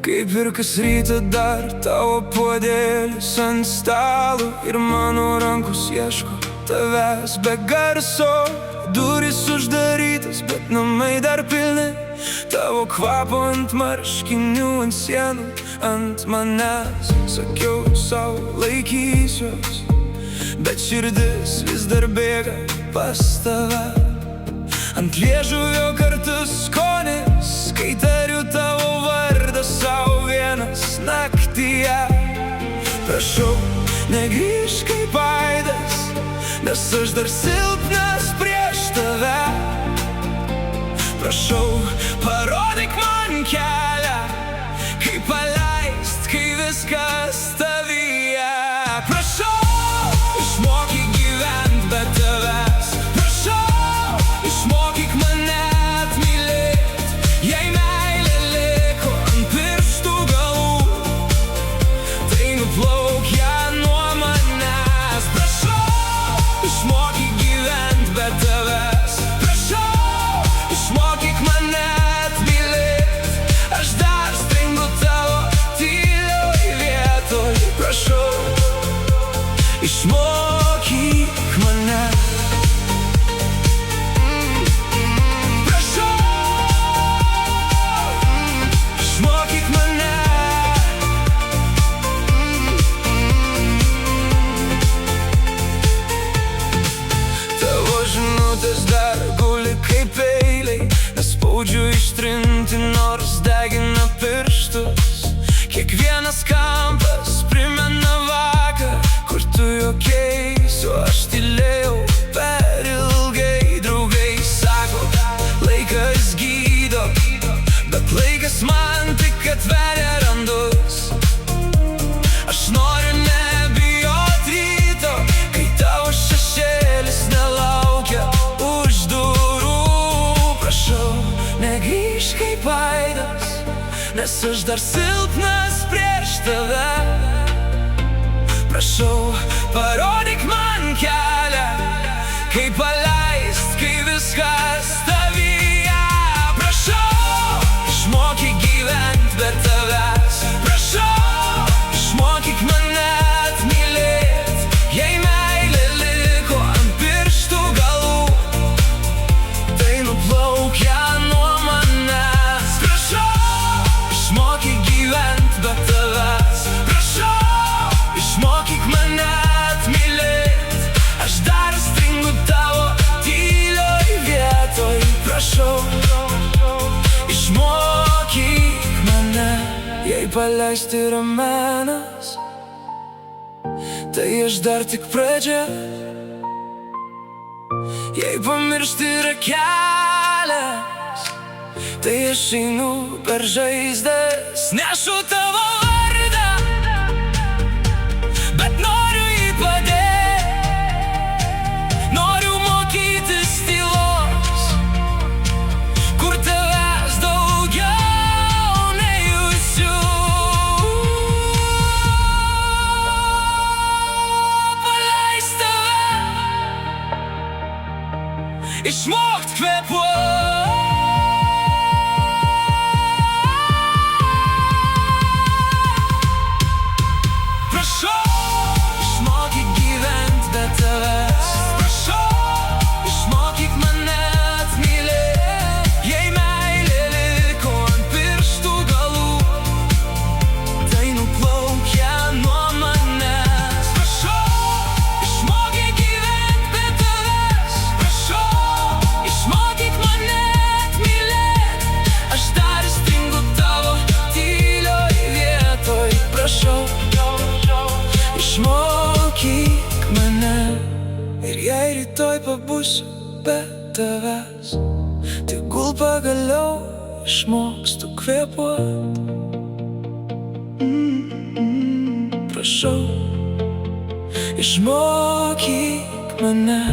Kaip ir kas rytą dar tavo puodėlis ant stalo ir mano rankos ieško tavęs be garso. Durys uždarytas, bet namai dar pilni tavo kvapo ant marškinių, ant sienų, ant manęs. Sakiau sau laikysiuos, bet širdis vis dar bėga pas tave. Ant liežuvio kartu skonis, kai tariu tavo vardą sau vienas naktyje. Prašau, negrįžk kaip aidas, nes aš dar silpnas prieš tave. Prašau, parodyk man kelią, kaip paleist, kai viskas tavyje. Prašau, išmokyk gyvent be tavęs. Prašau, išmokyk mane atmylėt. Jei meilė liko ant pirštų galų, tai nuplauk ją nuo manęs. Prašau, išmokyk gyvent be tavęs. Prašau, išmokyk mane atmylėt. Aš dar stringu tavo tylioj vietoj. Prašau, išmokyk mane. Prašau, išmokyk mane. Tavo žinutės dar guli kaip peiliai, nespaudžiu ištrinti, nors degina pirštus. Kiekvienas kampas primena vakar, kur tu juokeis, o aš tylėjau per ilgai. Draugai sako, laikas gydo, bet laikas man tik atveria randus. Aš noriu nebijot ryto, kai tavo šešėlis nelaukia už durų. Prašau, negrįžk kaip aidas, nes aš dar silpnas prieš tave. Prašau, parodyk man kelią, kaip paleist, kai viskas tavyje. Prašau, išmokyk gyvent be tavęs. Prašau, išmokyk mane atmylėt. Jei meilė liko ant pirštų galų, tai nuplauk ją nuo manęs. Prašau, išmokyk gyvent be tavęs. Prašau, išmokyk mane atmylėt. Aš dar stringu tavo tylioj vietoj. Prašau, išmokyk mane. Jei paleisti yra menas, tai aš dar tik pradžia. Jei pamiršti yra kelias, tai aš einu per žaizdas. Nešu tavo vardą, bet noriu jį padėt. Noriu mokytis tylos, kur tavęs daugiau nejusiu. Paleist tave, išmokt kvėpuot. Išmokyk mane. Ir jei rytoj pabūsiu be tavęs, tegul pagaliau išmokstu kvėpuot. Prašau, išmokyk mane.